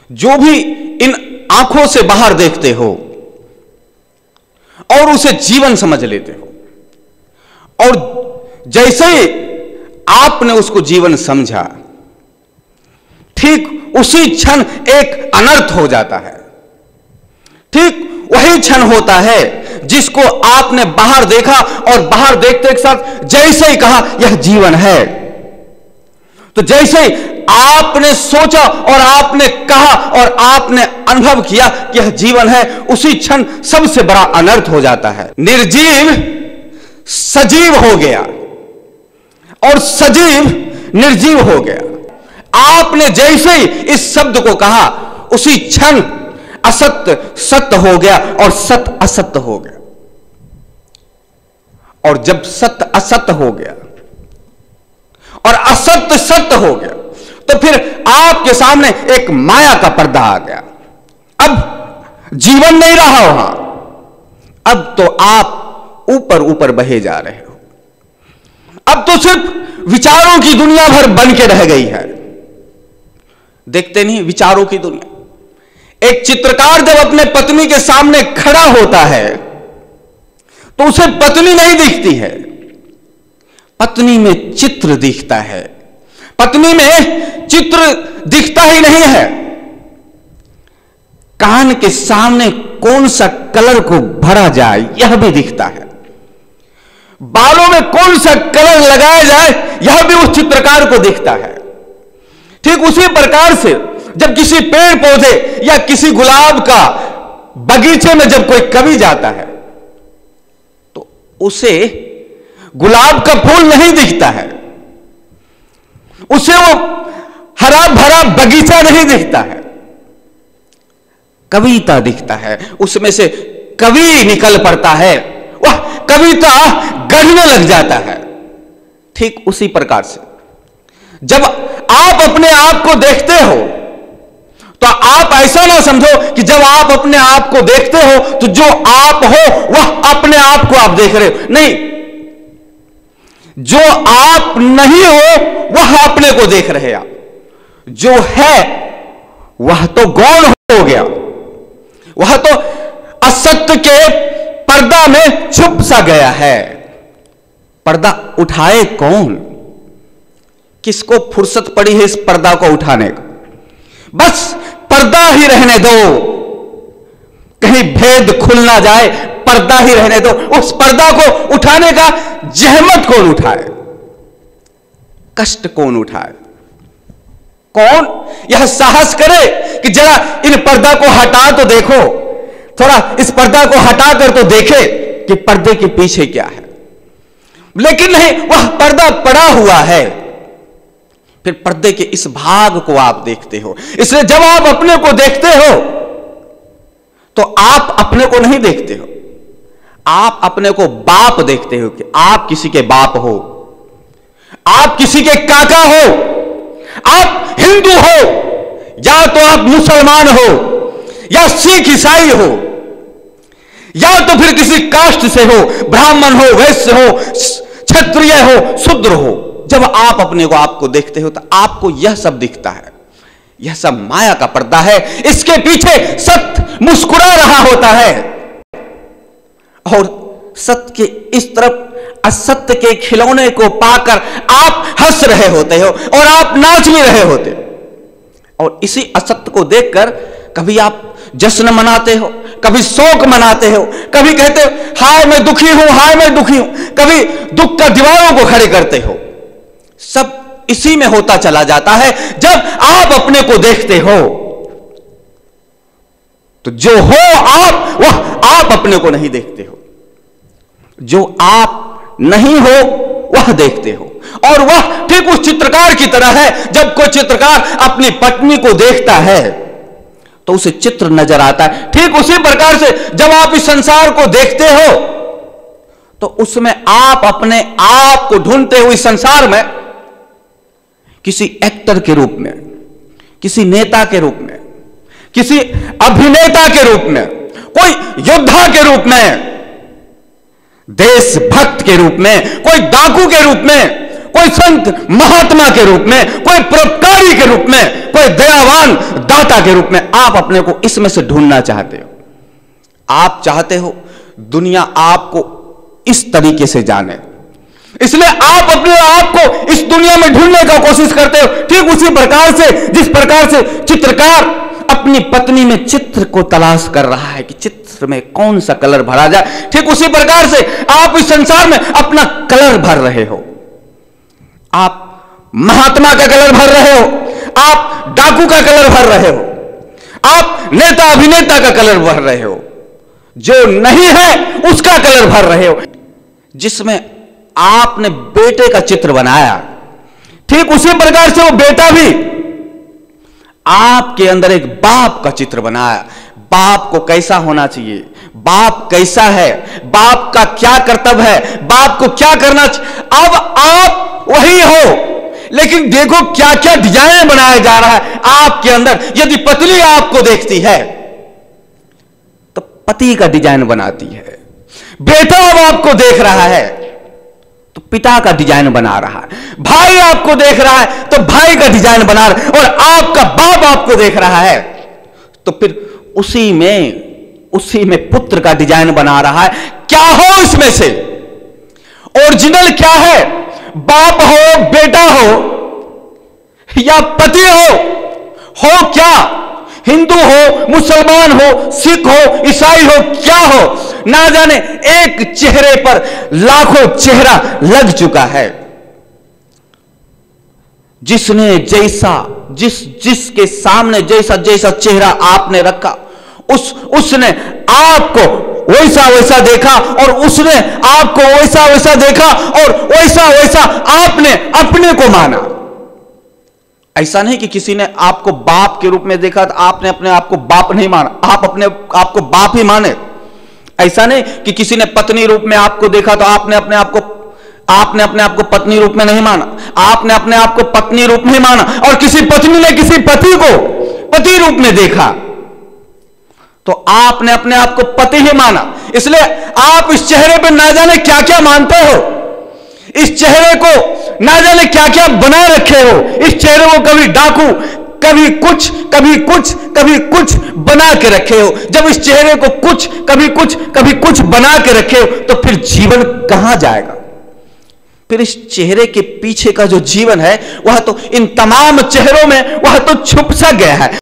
जो भी इन आंखों से बाहर देखते हो और उसे जीवन समझ लेते हो, और जैसे आपने उसको जीवन समझा, ठीक उसी क्षण एक अनर्थ हो जाता है। ठीक वही क्षण होता है जिसको आपने बाहर देखा और बाहर देखते के साथ जैसे ही कहा यह जीवन है, तो जैसे आपने सोचा और आपने कहा और आपने अनुभव किया कि यह जीवन है, उसी क्षण सबसे बड़ा अनर्थ हो जाता है। निर्जीव सजीव हो गया और सजीव निर्जीव हो गया। आपने जैसे ही इस शब्द को कहा, उसी क्षण असत्य सत्य हो गया और सत्य असत्य हो गया। और जब सत्य असत्य हो गया और असत्य सत्य हो गया, तो फिर आपके सामने एक माया का पर्दा आ गया। अब जीवन नहीं रहा वहां, अब तो आप ऊपर ऊपर बहे जा रहे हो। अब तो सिर्फ विचारों की दुनिया भर बन के रह गई है। देखते नहीं, विचारों की दुनिया। एक चित्रकार जब अपने पत्नी के सामने खड़ा होता है तो उसे पत्नी नहीं दिखती है, पत्नी में चित्र दिखता है। पत्नी में चित्र दिखता ही नहीं है, कान के सामने कौन सा कलर को भरा जाए यह भी दिखता है, बालों में कौन सा कलर लगाया जाए यह भी उस चित्रकार को दिखता है। ठीक उसी प्रकार से जब किसी पेड़ पौधे या किसी गुलाब का बगीचे में जब कोई कवि जाता है तो उसे गुलाब का फूल नहीं दिखता है, उसे वो हरा भरा बगीचा नहीं दिखता है, कविता दिखता है। उसमें से कवि निकल पड़ता है, वह कविता गढ़ने लग जाता है। ठीक उसी प्रकार से जब आप अपने आप को देखते हो तो आप ऐसा ना समझो कि जब आप अपने आप को देखते हो तो जो आप हो वह अपने आप को आप देख रहे हो। नहीं, जो आप नहीं हो वह अपने को देख रहे हैं आप। जो है वह तो गौण हो गया, वह तो असत्य के पर्दा में छुप सा गया है। पर्दा उठाए कौन? किसको फुर्सत पड़ी है इस पर्दा को उठाने का? बस पर्दा ही रहने दो, कहीं भेद खुल ना जाए, पर्दा ही रहने दो। उस पर्दा को उठाने का जहमत कौन उठाए, कष्ट कौन उठाए? कौन यह साहस करे कि जरा इन पर्दा को हटा तो देखो, थोड़ा इस पर्दा को हटा कर तो देखे कि पर्दे के पीछे क्या है। लेकिन नहीं, वह पर्दा पड़ा हुआ है। फिर पर्दे के इस भाग को आप देखते हो। इसलिए जब आप अपने को देखते हो तो आप अपने को नहीं देखते हो, आप अपने को बाप देखते हो कि आप किसी के बाप हो, आप किसी के काका हो, आप हिंदू हो या तो आप मुसलमान हो या सिख ईसाई हो या तो फिर किसी कास्ट से हो, ब्राह्मण हो, वैश्य हो, क्षत्रिय हो, शूद्र हो। जब आप अपने को आपको देखते हो तो आपको यह सब दिखता है। यह सब माया का पर्दा है, इसके पीछे सत्य मुस्कुरा रहा होता है और सत्य के इस तरफ असत्य के खिलौने को पाकर आप हंस रहे होते हो और आप नाच भी रहे होते हो। और इसी असत्य को देखकर कभी आप जश्न मनाते हो, कभी शोक मनाते हो, कभी कहते हो हाय मैं दुखी हूं, हाय मैं दुखी हूं, कभी दुख का दीवारों को खड़े करते हो। सब इसी में होता चला जाता है। जब आप अपने को देखते हो तो जो हो आप, वह आप अपने को नहीं देखते हो। जो आप नहीं हो वह देखते हो। और वह ठीक उस चित्रकार की तरह है, जब कोई चित्रकार अपनी पत्नी को देखता है तो उसे चित्र नजर आता है। ठीक उसी प्रकार से जब आप इस संसार को देखते हो तो उसमें आप अपने आप को ढूंढते हुए इस संसार में किसी एक्टर के रूप में, किसी नेता के रूप में, किसी अभिनेता के रूप में, कोई योद्धा के रूप में, देशभक्त के रूप में, कोई डाकू के रूप में, कोई संत महात्मा के रूप में, कोई परोपकारी के रूप में, कोई दयावान दाता के रूप में आप अपने को इसमें से ढूंढना चाहते हो। आप चाहते हो दुनिया आपको इस तरीके से जाने, इसलिए आप अपने आप को इस दुनिया में ढूंढने का कोशिश करते हो। ठीक उसी प्रकार से जिस प्रकार से चित्रकार अपनी पत्नी में चित्र को तलाश कर रहा है कि चित्र में कौन सा कलर भरा जाए, ठीक उसी प्रकार से आप इस संसार में अपना कलर भर रहे हो। आप महात्मा का कलर भर रहे हो, आप डाकू का कलर भर रहे हो, आप नेता अभिनेता का कलर भर रहे हो, जो नहीं है उसका कलर भर रहे हो। जिसमें आपने बेटे का चित्र बनाया, ठीक उसी प्रकार से वो बेटा भी आपके अंदर एक बाप का चित्र बनाया। बाप को कैसा होना चाहिए, बाप कैसा है, बाप का क्या कर्तव्य है, बाप को क्या करना चाहिए। अब आप वही हो, लेकिन देखो क्या क्या डिजाइन बनाया जा रहा है आपके अंदर। यदि पत्नी आपको देखती है तो पति का डिजाइन बनाती है, बेटा अब आपको देख रहा है तो पिता का डिजाइन बना रहा है, भाई आपको देख रहा है तो भाई का डिजाइन बना रहा है, और आपका बाप आपको देख रहा है तो फिर उसी में पुत्र का डिजाइन बना रहा है। क्या हो इसमें से ओरिजिनल क्या है? बाप हो, बेटा हो, या पति हो क्या? हिंदू हो, मुसलमान हो, सिख हो, ईसाई हो, क्या हो? ना जाने एक चेहरे पर लाखों चेहरा लग चुका है। जिसने जैसा जिसके सामने जैसा चेहरा आपने रखा, उसने आपको वैसा देखा, और उसने आपको वैसा देखा, और वैसा आपने अपने को माना। ऐसा नहीं कि किसी ने आपको बाप के रूप में देखा तो आपने अपने आप को बाप नहीं माना, आप अपने आप को बाप ही माने। ऐसा नहीं कि किसी ने पत्नी रूप में आपको देखा तो आपने अपने आप को पत्नी रूप में नहीं माना, आपने अपने आप को पत्नी रूप में माना। और किसी पत्नी ने किसी पति को पति रूप में देखा तो आपने अपने आप को पति ही माना। इसलिए आप इस चेहरे पर ना जाने क्या क्या मानते हो, इस चेहरे को ना जाने क्या क्या बना रखे हो। इस चेहरे को कभी डाकू, कभी कुछ बना के रखे हो। जब इस चेहरे को कभी कुछ बना के रखे हो तो फिर जीवन कहां जाएगा? फिर इस चेहरे के पीछे का जो जीवन है वह तो इन तमाम चेहरों में वह तो छुप सा गया है।